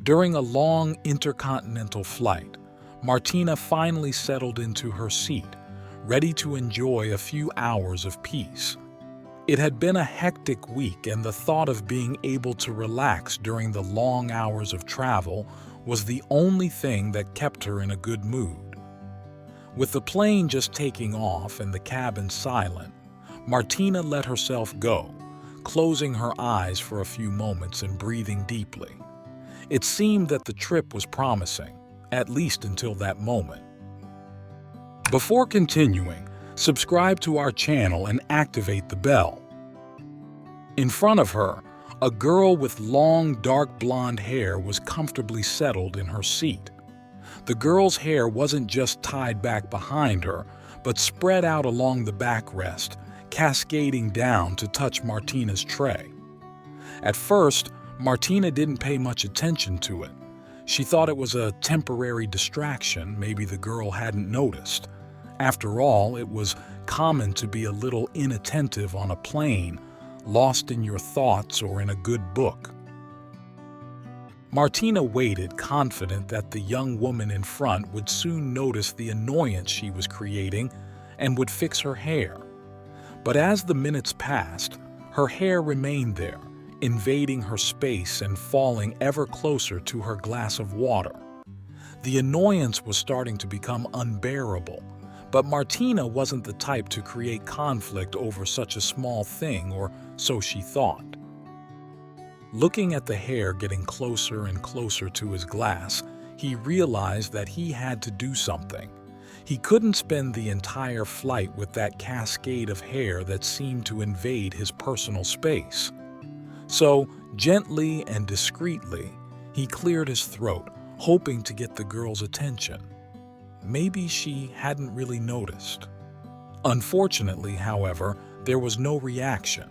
During a long intercontinental flight, Martina finally settled into her seat, ready to enjoy a few hours of peace. It had been a hectic week, and the thought of being able to relax during the long hours of travel was the only thing that kept her in a good mood. With the plane just taking off and the cabin silent, Martina let herself go, closing her eyes for a few moments and breathing deeply. It seemed that the trip was promising, at least until that moment. Before continuing, subscribe to our channel and activate the bell. In front of her, a girl with long, dark blonde hair was comfortably settled in her seat. The girl's hair wasn't just tied back behind her, but spread out along the backrest, cascading down to touch Martina's tray. At first, Martina didn't pay much attention to it. She thought it was a temporary distraction, maybe the girl hadn't noticed. After all, it was common to be a little inattentive on a plane, lost in your thoughts or in a good book. Martina waited, confident that the young woman in front would soon notice the annoyance she was creating and would fix her hair. But as the minutes passed, her hair remained there, invading her space and falling ever closer to her glass of water. The annoyance was starting to become unbearable, but Martina wasn't the type to create conflict over such a small thing, or so she thought. Looking at the hair getting closer and closer to his glass, he realized that he had to do something. He couldn't spend the entire flight with that cascade of hair that seemed to invade his personal space. So, gently and discreetly, he cleared his throat, hoping to get the girl's attention. Maybe she hadn't really noticed. Unfortunately, however, there was no reaction.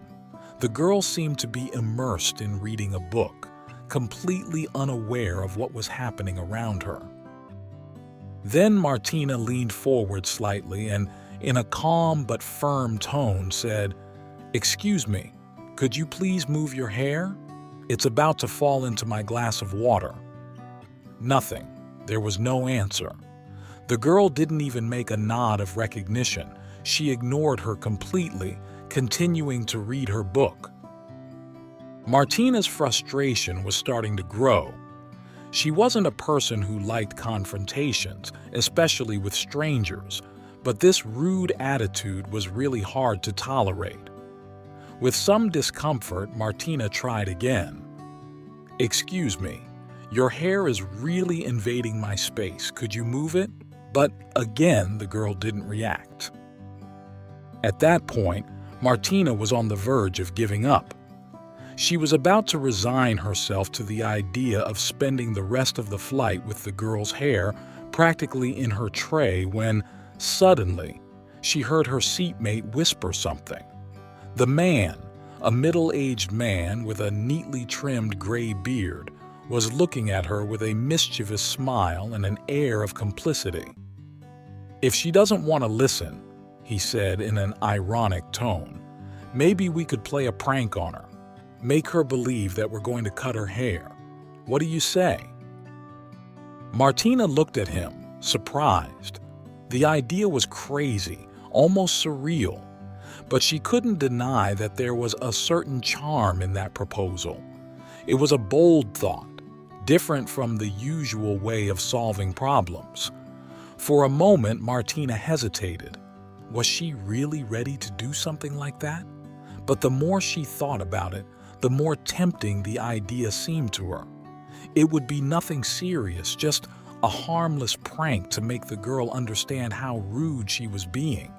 The girl seemed to be immersed in reading a book, completely unaware of what was happening around her. Then Martina leaned forward slightly and, in a calm but firm tone, said, "Excuse me, could you please move your hair? It's about to fall into my glass of water." Nothing. There was no answer. The girl didn't even make a nod of recognition. She ignored her completely, continuing to read her book. Martina's frustration was starting to grow. She wasn't a person who liked confrontations, especially with strangers, but this rude attitude was really hard to tolerate. With some discomfort, Martina tried again. "Excuse me, your hair is really invading my space. Could you move it?" But again, the girl didn't react. At that point, Martina was on the verge of giving up. She was about to resign herself to the idea of spending the rest of the flight with the girl's hair practically in her tray when, suddenly, she heard her seatmate whisper something. The man, a middle-aged man with a neatly trimmed gray beard, was looking at her with a mischievous smile and an air of complicity. "If she doesn't want to listen," he said in an ironic tone, "maybe we could play a prank on her. Make her believe that we're going to cut her hair. What do you say?" Martina looked at him, surprised. The idea was crazy, almost surreal, but she couldn't deny that there was a certain charm in that proposal. It was a bold thought, different from the usual way of solving problems. For a moment, Martina hesitated. Was she really ready to do something like that? But the more she thought about it, the more tempting the idea seemed to her. It would be nothing serious, just a harmless prank to make the girl understand how rude she was being.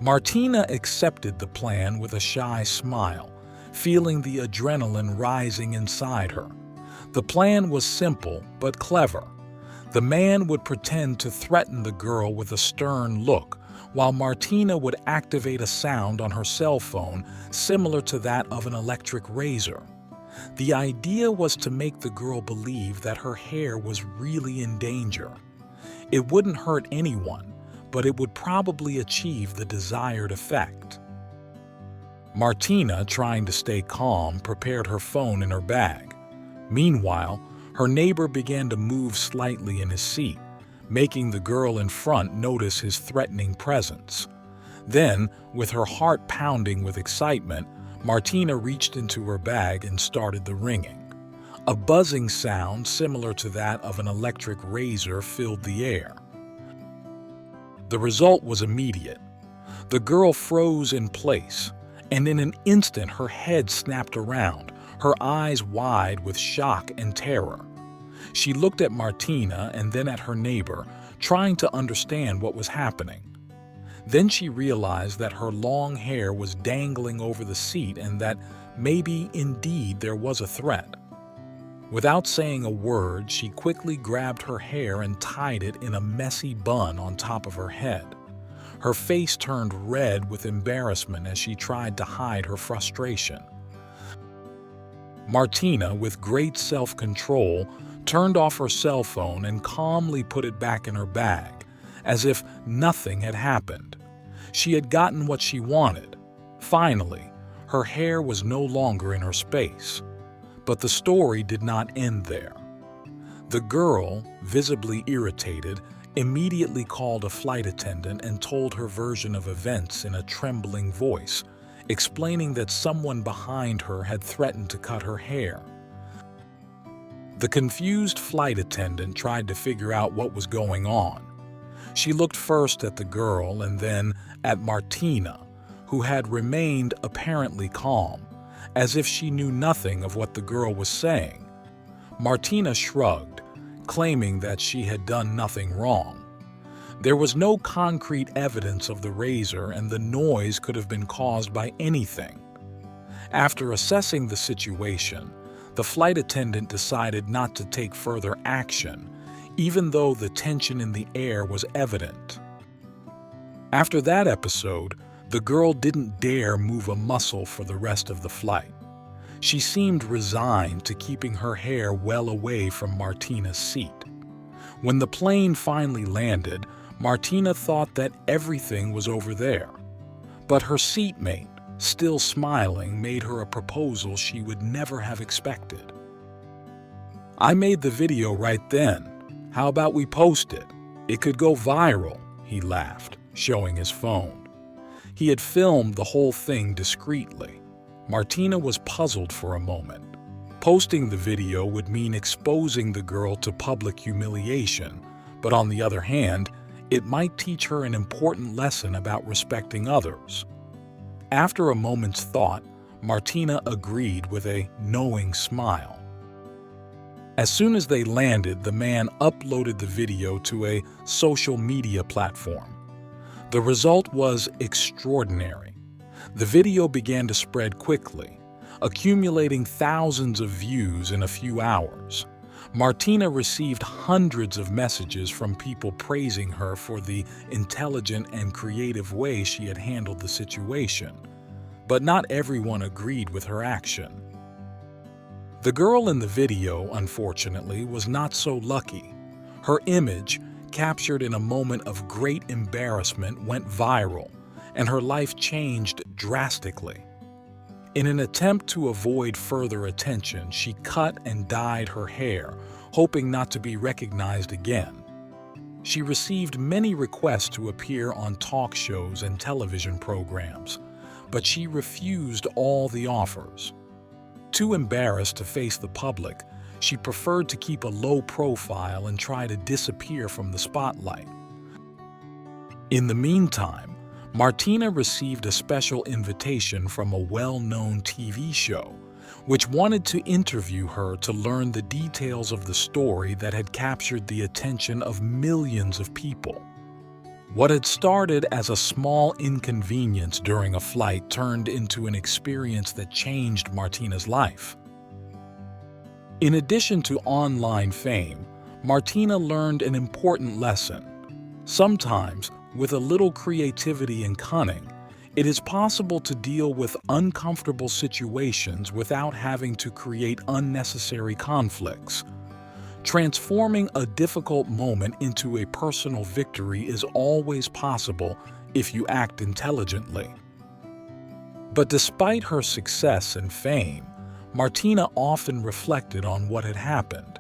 Martina accepted the plan with a shy smile, feeling the adrenaline rising inside her. The plan was simple but clever. The man would pretend to threaten the girl with a stern look, while Martina would activate a sound on her cell phone similar to that of an electric razor. The idea was to make the girl believe that her hair was really in danger. It wouldn't hurt anyone, but it would probably achieve the desired effect. Martina, trying to stay calm, prepared her phone in her bag. Meanwhile, her neighbor began to move slightly in his seat, making the girl in front notice his threatening presence. Then, with her heart pounding with excitement, Martina reached into her bag and started the ringing. A buzzing sound similar to that of an electric razor filled the air. The result was immediate. The girl froze in place, and in an instant her head snapped around, her eyes wide with shock and terror. She looked at Martina and then at her neighbor, trying to understand what was happening. Then she realized that her long hair was dangling over the seat and that maybe indeed there was a threat. Without saying a word, she quickly grabbed her hair and tied it in a messy bun on top of her head. Her face turned red with embarrassment as she tried to hide her frustration. Martina, with great self-control, turned off her cell phone and calmly put it back in her bag, as if nothing had happened. She had gotten what she wanted. Finally, her hair was no longer in her space. But the story did not end there. The girl, visibly irritated, immediately called a flight attendant and told her version of events in a trembling voice, explaining that someone behind her had threatened to cut her hair. The confused flight attendant tried to figure out what was going on. She looked first at the girl and then at Martina, who had remained apparently calm, as if she knew nothing of what the girl was saying. Martina shrugged, claiming that she had done nothing wrong. There was no concrete evidence of the razor, and the noise could have been caused by anything. After assessing the situation, the flight attendant decided not to take further action, even though the tension in the air was evident. After that episode, the girl didn't dare move a muscle for the rest of the flight. She seemed resigned to keeping her hair well away from Martina's seat. When the plane finally landed, Martina thought that everything was over there. But her seatmate, still smiling, made her a proposal she would never have expected. "I made the video right then. How about we post it? It could go viral," he laughed, showing his phone. He had filmed the whole thing discreetly. Martina was puzzled for a moment. Posting the video would mean exposing the girl to public humiliation, but on the other hand, it might teach her an important lesson about respecting others. After a moment's thought, Martina agreed with a knowing smile. As soon as they landed, the man uploaded the video to a social media platform. The result was extraordinary. The video began to spread quickly, accumulating thousands of views in a few hours. Martina received hundreds of messages from people praising her for the intelligent and creative way she had handled the situation. But not everyone agreed with her action. The girl in the video, unfortunately, was not so lucky. Her image, captured in a moment of great embarrassment, went viral, and her life changed drastically. In an attempt to avoid further attention, she cut and dyed her hair, hoping not to be recognized again. She received many requests to appear on talk shows and television programs, but she refused all the offers. Too embarrassed to face the public, she preferred to keep a low profile and try to disappear from the spotlight. In the meantime, Martina received a special invitation from a well-known TV show, which wanted to interview her to learn the details of the story that had captured the attention of millions of people. What had started as a small inconvenience during a flight turned into an experience that changed Martina's life. In addition to online fame, Martina learned an important lesson. Sometimes, with a little creativity and cunning, it is possible to deal with uncomfortable situations without having to create unnecessary conflicts. Transforming a difficult moment into a personal victory is always possible if you act intelligently. But despite her success and fame, Martina often reflected on what had happened.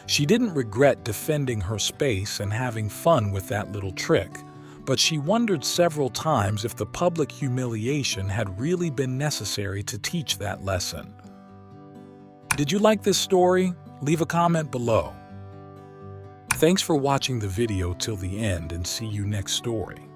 She didn't regret defending her space and having fun with that little trick, but she wondered several times if the public humiliation had really been necessary to teach that lesson. Did you like this story? Leave a comment below. Thanks for watching the video till the end, and see you next story.